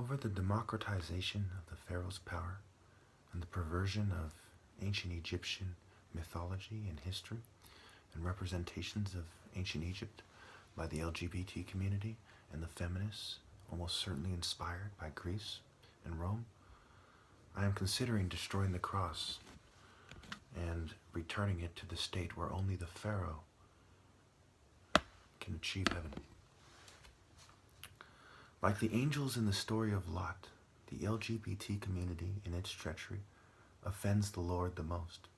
Over the democratization of the pharaoh's power and the perversion of ancient Egyptian mythology and history and representations of ancient Egypt by the LGBT community and the feminists, almost certainly inspired by Greece and Rome, I am considering destroying the cross and returning it to the state where only the pharaoh can achieve heaven. Like the angels in the story of Lot, the LGBT community in its treachery offends the Lord the most.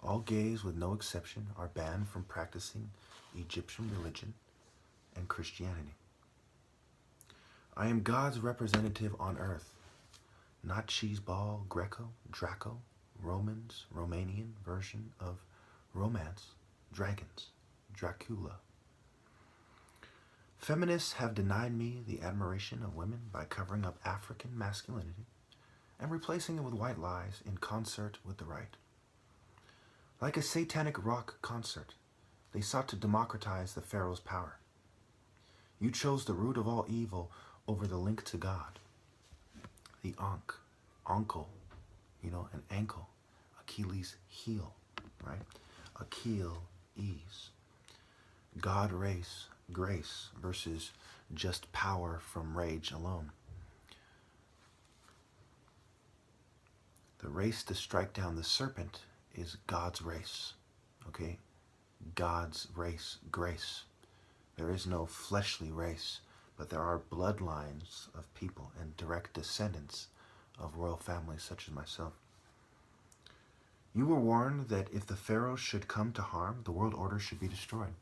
All gays, with no exception, are banned from practicing Egyptian religion and Christianity. I am God's representative on earth, not cheeseball, Greco, Draco, Romans, Romanian version of romance, dragons, Dracula. Feminists have denied me the admiration of women by covering up African masculinity and replacing it with white lies in concert with the right. Like a satanic rock concert, they sought to democratize the pharaoh's power. You chose the root of all evil over the link to God. The uncle, an ankle, Achilles' heel, right? Achilles. God race, grace versus just power from rage alone. The race to strike down the serpent is God's race, okay? God's race, grace. There is no fleshly race, but there are bloodlines of people and direct descendants of royal families such as myself. You were warned that if the pharaoh should come to harm, the world order should be destroyed.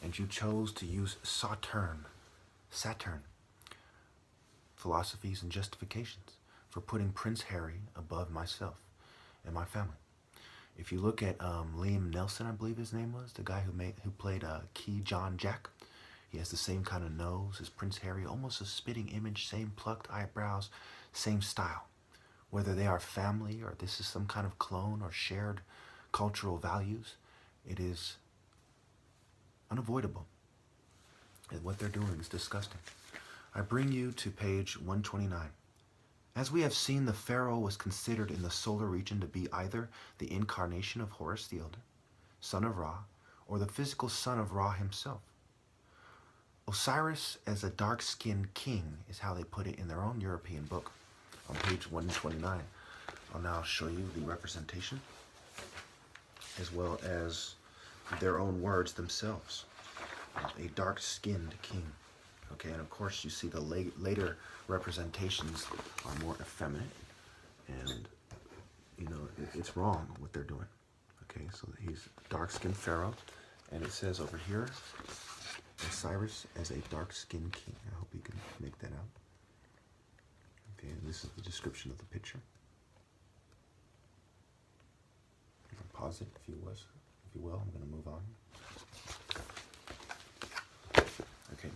And you chose to use Saturn, philosophies and justifications for putting Prince Harry above myself and my family. If you look at Liam Neeson, I believe his name was, the guy who played Key John Jack, he has the same kind of nose as Prince Harry, almost a spitting image, same plucked eyebrows, same style. Whether they are family or this is some kind of clone or shared cultural values, it is unavoidable. And what they're doing is disgusting. I bring you to page 129. As we have seen, the pharaoh was considered in the solar region to be either the incarnation of Horus the Elder, son of Ra, or the physical son of Ra himself. Osiris as a dark-skinned king is how they put it in their own European book on page 129. I'll now show you the representation as well as their own words themselves. A dark-skinned king. Okay, and of course you see the later representations are more effeminate, and it's wrong what they're doing. Okay, so he's dark-skinned pharaoh, and it says over here, Osiris as a dark-skinned king. I hope you can make that out. Okay, and this is the description of the picture. You can pause it if you will. I'm going to move on. Okay.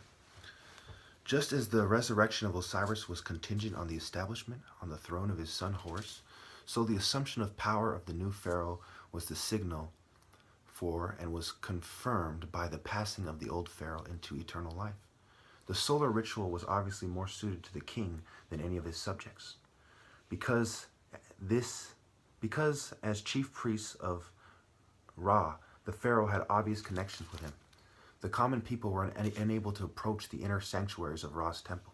Just as the resurrection of Osiris was contingent on the establishment on the throne of his son Horus, so the assumption of power of the new pharaoh was the signal for and was confirmed by the passing of the old pharaoh into eternal life. The solar ritual was obviously more suited to the king than any of his subjects. Because as chief priests of Ra, the pharaoh had obvious connections with him. The common people were unable to approach the inner sanctuaries of Ra's temple.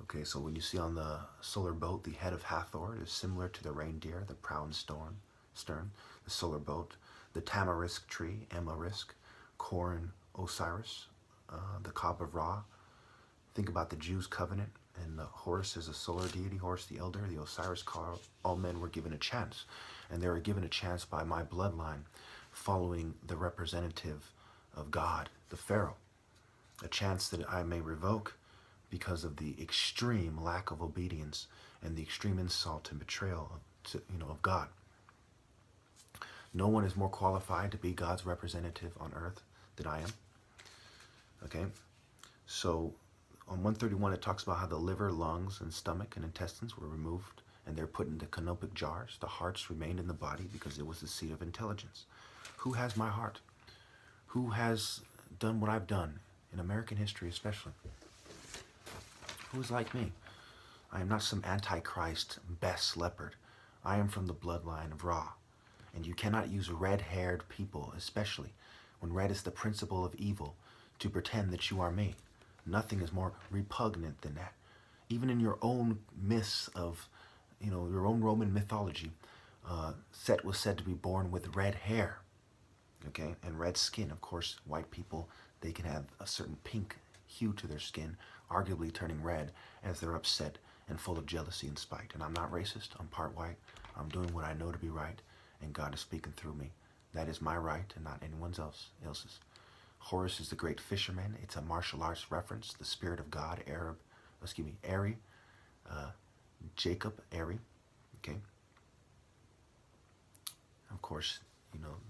Okay, so when you see on the solar boat, the head of Hathor is similar to the reindeer, the prow and stern, the solar boat, the tamarisk tree, Amarisk, corn, Osiris, the cob of Ra. Think about the Jews' covenant, and Horus is a solar deity, Horus the Elder, the Osiris called. All men were given a chance, and they were given a chance by my bloodline, following the representative of God, the Pharaoh, a chance that I may revoke because of the extreme lack of obedience and the extreme insult and betrayal of God. No one is more qualified to be God's representative on earth than I am. Okay, so on 131 it talks about how the liver, lungs, and stomach and intestines were removed and they're put into canopic jars. The hearts remained in the body because it was the seat of intelligence. Who has my heart? Who has done what I've done in American history especially? Who is like me? I am not some antichrist best leopard. I am from the bloodline of Ra. And you cannot use red-haired people, especially when red is the principle of evil, to pretend that you are me. Nothing is more repugnant than that. Even in your own myths of, your own Roman mythology, Set was said to be born with red hair, okay, and red skin. Of course, white people, they can have a certain pink hue to their skin, arguably turning red as they're upset and full of jealousy and spite. And I'm not racist. I'm part white. I'm doing what I know to be right, and God is speaking through me. That is my right and not anyone else's. Horus is the great fisherman. It's a martial arts reference. The spirit of God, Eri, Jacob, Eri, okay? Of course,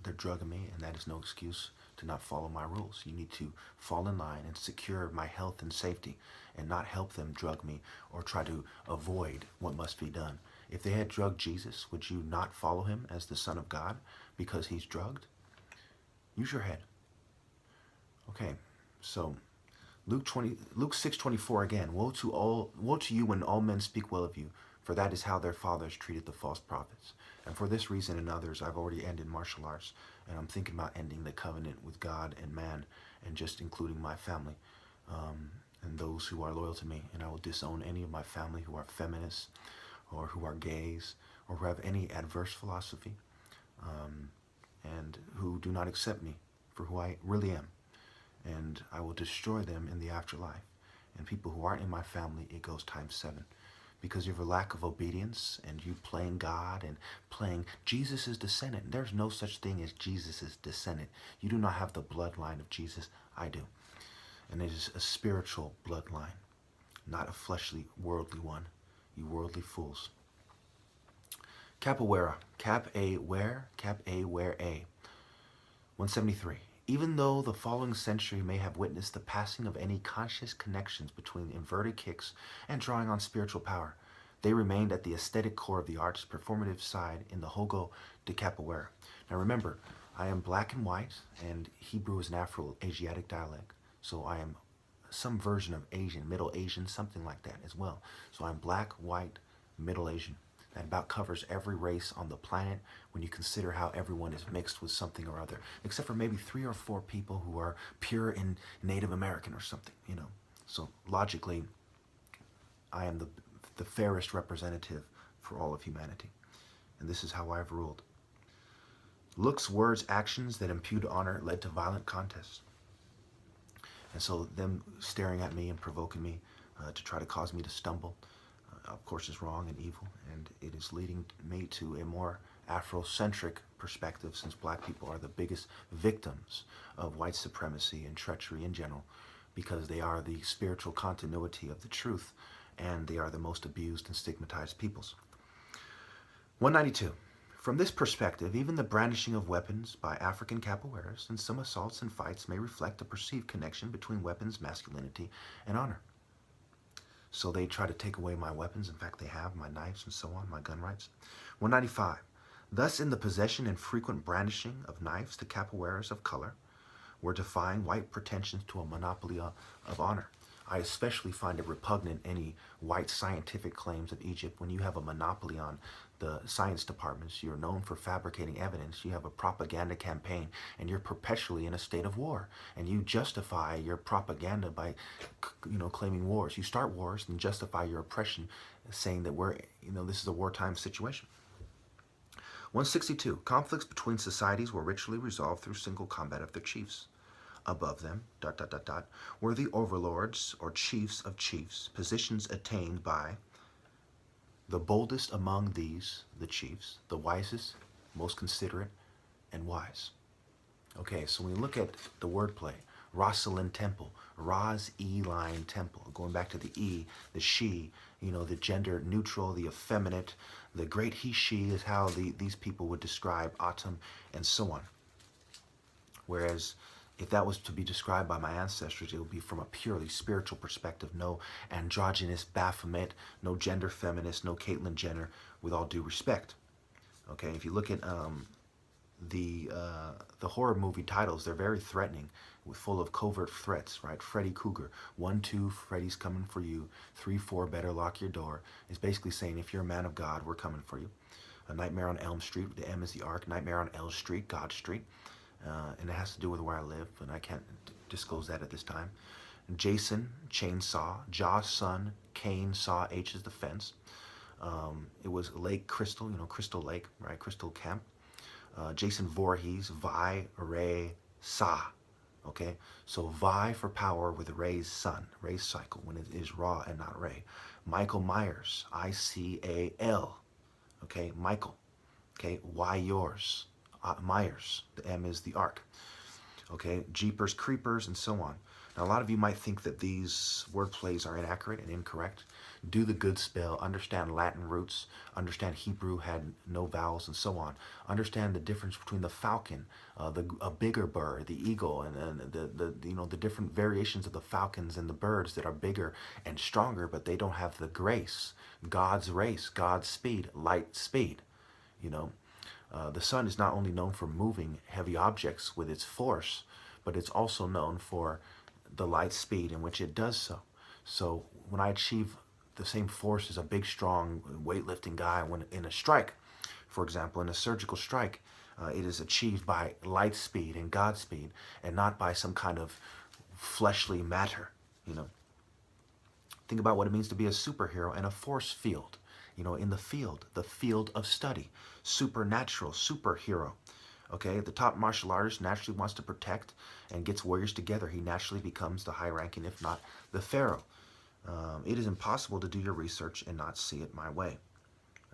they're drugging me, and that is no excuse to not follow my rules. You need to fall in line and secure my health and safety and not help them drug me or try to avoid what must be done. If they had drugged Jesus, would you not follow him as the Son of God because he's drugged? Use your head. Okay, so Luke 6:24 again. Woe to you when all men speak well of you, for that is how their fathers treated the false prophets. And for this reason and others, I've already ended martial arts, and I'm thinking about ending the covenant with God and man, and just including my family, and those who are loyal to me. And I will disown any of my family who are feminists, or who are gays, or who have any adverse philosophy, and who do not accept me for who I really am. And I will destroy them in the afterlife. And people who aren't in my family, it goes times 7. Because of your lack of obedience and you playing God and playing Jesus' descendant. There's no such thing as Jesus' descendant. You do not have the bloodline of Jesus. I do. And it is a spiritual bloodline, not a fleshly, worldly one. You worldly fools. Capoeira. Cap-A-ware. Cap-A-ware-A. 173. Even though the following century may have witnessed the passing of any conscious connections between inverted kicks and drawing on spiritual power, they remained at the aesthetic core of the art's performative side in the Jogo de Capoeira. Now remember, I am black and white, and Hebrew is an Afro-Asiatic dialect, so I am some version of Asian, Middle Asian, something like that as well. So I'm black, white, Middle Asian. That about covers every race on the planet when you consider how everyone is mixed with something or other, except for maybe 3 or 4 people who are pure in Native American or something, So logically, I am the fairest representative for all of humanity. And this is how I've ruled. Looks, words, actions that impute honor led to violent contests. And so them staring at me and provoking me to try to cause me to stumble, of course, is wrong and evil, and it is leading me to a more Afrocentric perspective, since black people are the biggest victims of white supremacy and treachery in general, because they are the spiritual continuity of the truth, and they are the most abused and stigmatized peoples. 192. From this perspective, even the brandishing of weapons by African capoeiras and some assaults and fights may reflect a perceived connection between weapons, masculinity, and honor. So they try to take away my weapons. In fact, they have my knives and so on, my gun rights. 195. Thus, in the possession and frequent brandishing of knives, the capoeiras of color were defying white pretensions to a monopoly of honor. I especially find it repugnant any white scientific claims of Egypt when you have a monopoly on the science departments. You're known for fabricating evidence. You have a propaganda campaign, and you're perpetually in a state of war. And you justify your propaganda by, claiming wars. You start wars and justify your oppression, saying that this is a wartime situation. 162. Conflicts between societies were ritually resolved through single combat of their chiefs. Above them, were the overlords or chiefs of chiefs, positions attained by the boldest among these, the chiefs, the wisest, most considerate, and wise. Okay, so when we look at the wordplay, Rosalind Temple, Ras-E-line Temple, going back to the E, the she, the gender neutral, the effeminate, the great he, she is how these people would describe autumn and so on. Whereas if that was to be described by my ancestors, it would be from a purely spiritual perspective. No androgynous Baphomet, no gender feminist, no Caitlyn Jenner, with all due respect. Okay, if you look at the horror movie titles, they're very threatening, full of covert threats, right? Freddy Krueger, 1, 2, Freddy's coming for you. 3, 4, better lock your door. It's basically saying, if you're a man of God, we're coming for you. A Nightmare on Elm Street, the M is the arc. Nightmare on L Street, God Street. And it has to do with where I live, and I can't disclose that at this time. Jason, chainsaw. Josh, son. Cain, saw. H is the fence. It was Lake Crystal, Crystal Lake, right? Crystal Camp. Jason Voorhees, Vi, Ray, Sa. Okay, so Vi for power with Ray's son, Ray's cycle, when it is Ra and not Ray. Michael Myers, I-C-A-L. Okay, Michael. Okay, Y yours, Myers. The M is the arc. Okay, Jeepers Creepers, and so on. Now, a lot of you might think that these word plays are inaccurate and incorrect. Do the good spell, understand Latin roots, understand Hebrew had no vowels, and so on. Understand the difference between the falcon, a bigger bird, the eagle, and the different variations of the falcons and the birds that are bigger and stronger, but they don't have the grace, God's race, God's speed, light speed. The sun is not only known for moving heavy objects with its force, but it's also known for the light speed in which it does so. So when I achieve the same force as a big, strong, weightlifting guy when in a strike, for example, in a surgical strike, it is achieved by light speed and God speed, and not by some kind of fleshly matter. Think about what it means to be a superhero in a force field. In the field of study, supernatural, superhero. Okay, the top martial artist naturally wants to protect and gets warriors together. He naturally becomes the high ranking, if not the pharaoh. It is impossible to do your research and not see it my way.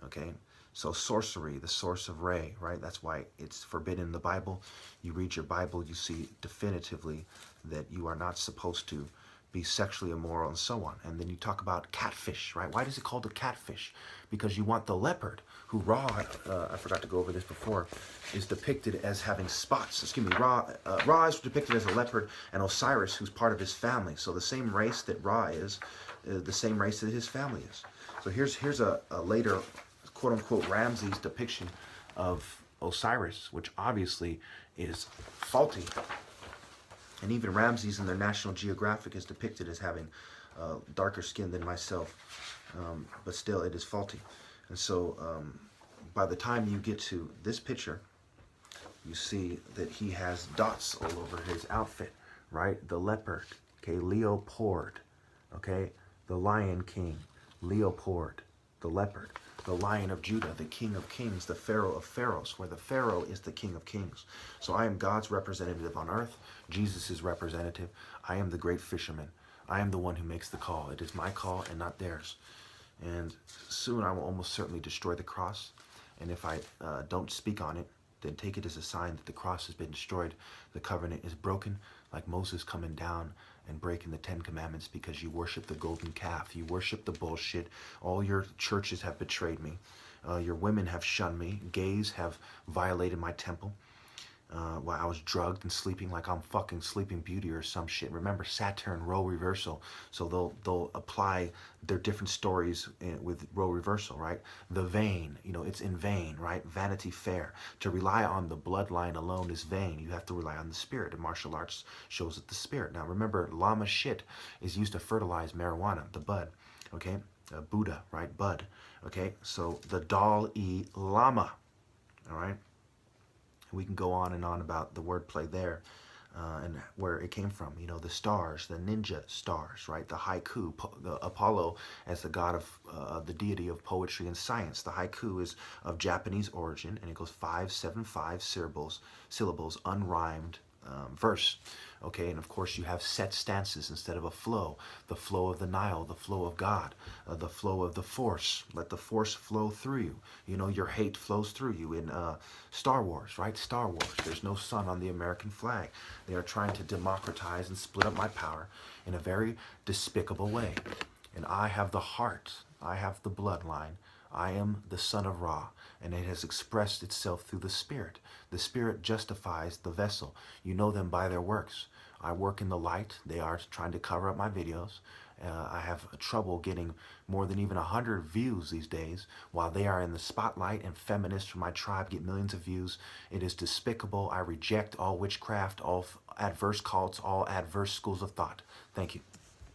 Okay, so sorcery, the source of Ray, right? That's why it's forbidden in the Bible. You read your Bible, you see definitively that you are not supposed to be sexually immoral and so on. And then you talk about catfish, right? Why is it called a catfish? Because you want the leopard, who Ra, I forgot to go over this before, is depicted as having spots. Excuse me, Ra is depicted as a leopard, and Osiris, who's part of his family. So the same race that Ra is, the same race that his family is. So here's a later, quote-unquote, Ramses depiction of Osiris, which obviously is faulty. And even Ramses in their National Geographic is depicted as having darker skin than myself. But still, it is faulty. And so by the time you get to this picture, you see that he has dots all over his outfit, right? The leopard, okay, Leopard, okay? The Lion King, Leopard, the leopard. The Lion of Judah, the King of Kings, the Pharaoh of Pharaohs, where the Pharaoh is the King of Kings. So I am God's representative on earth. Jesus is representative. I am the great fisherman. I am the one who makes the call. It is my call and not theirs. And soon I will almost certainly destroy the cross. And if I don't speak on it, then take it as a sign that the cross has been destroyed. The covenant is broken, like Moses coming down and breaking the 10 Commandments because you worship the golden calf. You worship the bullshit. All your churches have betrayed me. Your women have shunned me. Gays have violated my temple. While I was drugged and sleeping like I'm fucking Sleeping Beauty or some shit. Remember, Saturn, role reversal. So they'll apply their different stories with role reversal, right? The vain, it's in vain, right? Vanity Fair. To rely on the bloodline alone is vain. You have to rely on the spirit. And martial arts shows it the spirit. Now remember, llama shit is used to fertilize marijuana, the bud, okay? Buddha, right? Bud, okay? So the Dal-E Lama, all right? We can go on and on about the wordplay there and where it came from. The stars, the ninja stars, right? The haiku, the Apollo as the god of the deity of poetry and science. The haiku is of Japanese origin, and it goes 5-7-5 syllables, unrhymed verse. Okay, and of course you have set stances instead of a flow. The flow of the Nile, the flow of God, the flow of the force. Let the force flow through you. Your hate flows through you. In Star Wars, right? Star Wars. There's no sun on the American flag. They are trying to democratize and split up my power in a very despicable way. And I have the heart. I have the bloodline. I am the son of Ra, and it has expressed itself through the Spirit. The Spirit justifies the vessel. You know them by their works. I work in the light. They are trying to cover up my videos. I have trouble getting more than even 100 views these days, while they are in the spotlight and feminists from my tribe get millions of views. It is despicable. I reject all witchcraft, all adverse cults, all adverse schools of thought. Thank you.